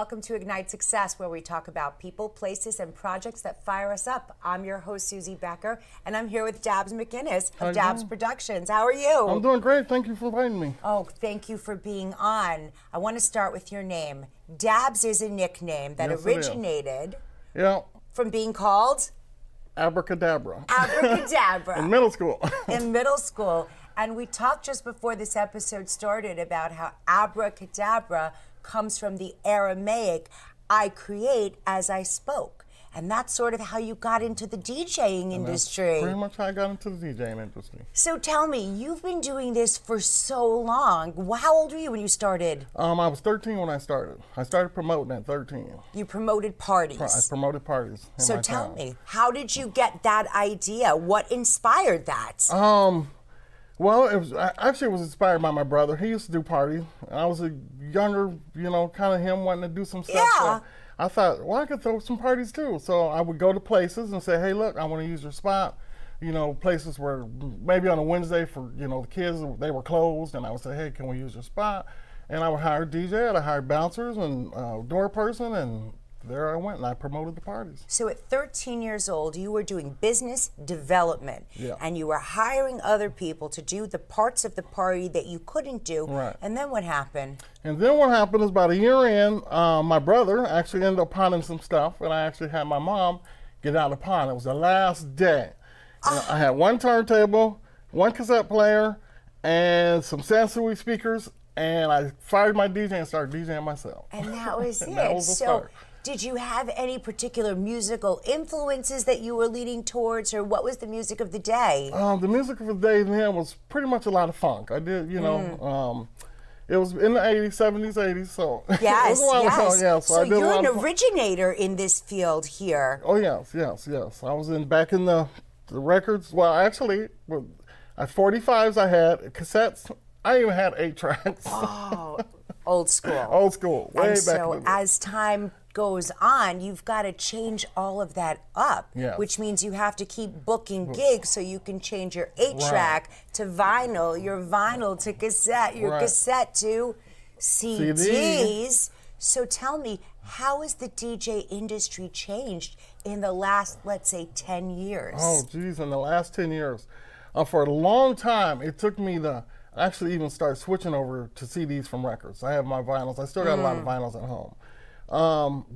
welcome to Ignite Success, where we talk about people, places, and projects that fire us up. I'm your host, Suzie Becker, and I'm here with Dabs McInnis of Dabs Productions. How are you? I'm doing great. Thank you for inviting me. Oh, thank you for being on. I want to start with your name. Dabs is a nickname that originated from being called Abracadabra. Abracadabra. In middle school. In middle school. And we talked just before this episode started about how abracadabra comes from the Aramaic, I create as I spoke. And that's sort of how you got into the DJing industry. That's pretty much how I got into the DJing industry. So tell me, you've been doing this for so long. How old were you when you started? I was 13 when I started. I started promoting at 13. You promoted parties? I promoted parties in So my tell town. me, how did you get that idea? What inspired that? Well, it was inspired by my brother. He used to do parties. I was a younger, kind of him wanting to do some stuff. Yeah. So I thought, well, I could throw some parties too. So I would go to places and say, hey, look, I want to use your spot. Places where maybe on a Wednesday for, the kids, they were closed. And I would say, hey, can we use your spot? And I would hire a DJ, I'd hire bouncers and door person, and there I went, and I promoted the parties. So at 13 years old, you were doing business development, Yeah. and you were hiring other people to do the parts of the party that you couldn't do. Right. And then what happened? And then what happened is about a year in, my brother actually ended up pawning some stuff, and I actually had my mom get out of pawn. It was the last day. I had one turntable, one cassette player, and some Sansui speakers, and I fired my DJ and started DJing myself. And that was it. That was the start. Did you have any particular musical influences that you were leaning towards, or what was the music of the day? The music of the day then was pretty much a lot of funk. I did, it was in the 80s, 70s, 80s, so Yes, it was a while ago, yeah. So I did you're a lot an of funk. originator in this field here. Oh, yes. I was back in the records. Well, actually, at 45s I had cassettes. I even had 8 tracks. Oh, old school. Old school, way and back so in the day. as time goes on, you've got to change all of that up, Yes. which means you have to keep booking gigs so you can change your 8-track to vinyl, your vinyl to cassette, your cassette to CDs. So tell me, how has the DJ industry changed in the last, let's say, 10 years? Oh, geez, in the last 10 years. For a long time, it took me to actually even start switching over to CDs from records. I have my vinyls. I still got a lot of vinyls at home.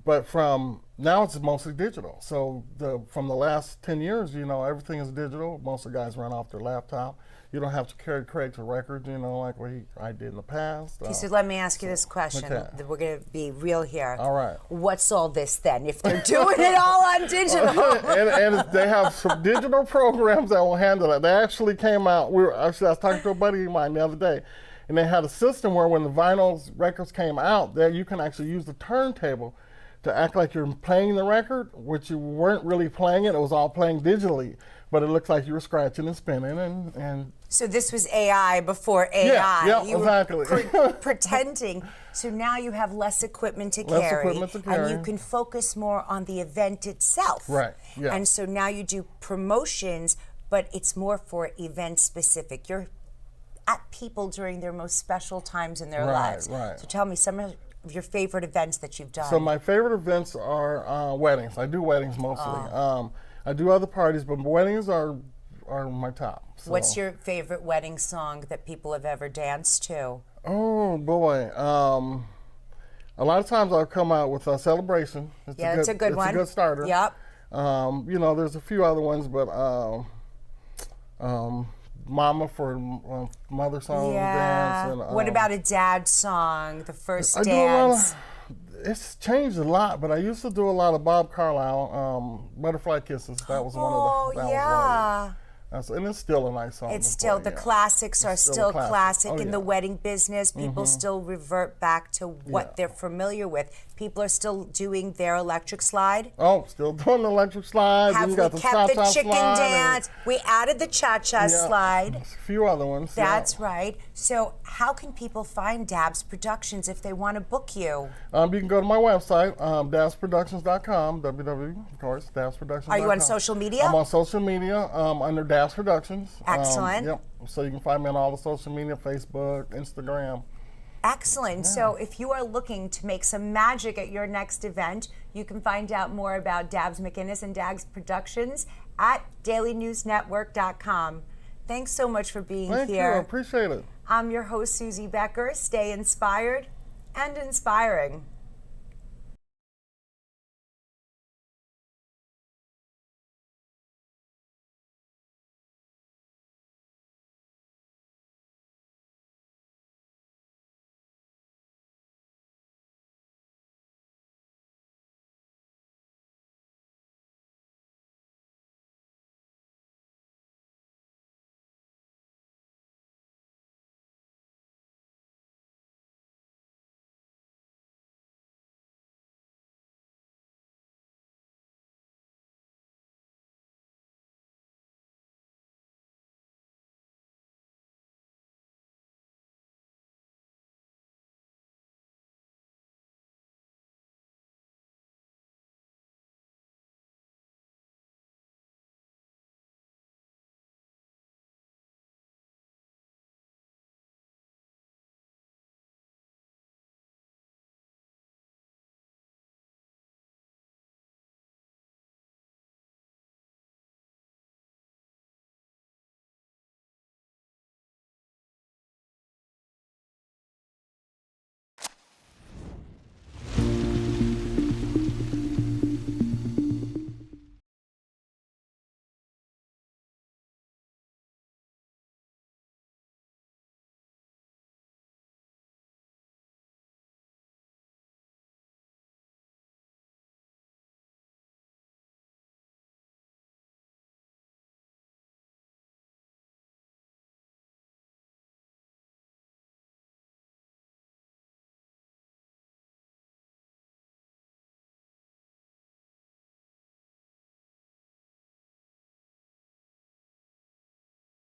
But from now it's mostly digital. So from the last 10 years, everything is digital. Most of the guys run off their laptop. You don't have to carry crates of records, like I did in the past. Okay, so let me ask you this question. Okay. We're going to be real here. All right. What's all this then, if they're doing it all on digital? and they have some digital programs that will handle that. They actually came out. I was talking to a buddy of mine the other day, and they had a system where when the vinyl records came out, there you can actually use the turntable to act like you're playing the record, which you weren't really playing it. It was all playing digitally, but it looked like you were scratching and spinning and. So this was AI before AI. Yeah, you exactly. Were pretending. So now you have less equipment to carry. And you can focus more on the event itself. Right, yeah. And so now you do promotions, but it's more for event specific. You're at people during their most special times in their lives. Right. So tell me some of your favorite events that you've done. So my favorite events are weddings. I do weddings mostly. I do other parties, but weddings are my top. So. What's your favorite wedding song that people have ever danced to? Oh boy, a lot of times I'll come out with a celebration. It's a good one. It's a good starter. Yep. There's a few other ones, but Mama for mother song dance. And, what about a dad song? The first I dance. It's changed a lot, but I used to do a lot of Bob Carlisle, Butterfly Kisses. That was one of the. And it's still a nice song. It's still, the classics are still classic in the wedding business. People still revert back to what they're familiar with. People are still doing their electric slide. Oh, still doing the electric slide. Have we kept the chicken dance? We added the cha-cha slide. A few other ones. That's right. So how can people find Dabs Productions if they want to book you? You can go to my website, dabsproductions.com, of course, dabsproductions.com. Are you on social media? I'm on social media under Dabs Productions. Excellent. Yep. So you can find me on all the social media, Facebook, Instagram. Excellent. So if you are looking to make some magic at your next event, you can find out more about Dabs McInnis and Dabs Productions at dailynewsnetwork.com. Thanks so much for being Thank here. you. I appreciate it. I'm your host, Suzie Becker. Stay inspired and inspiring.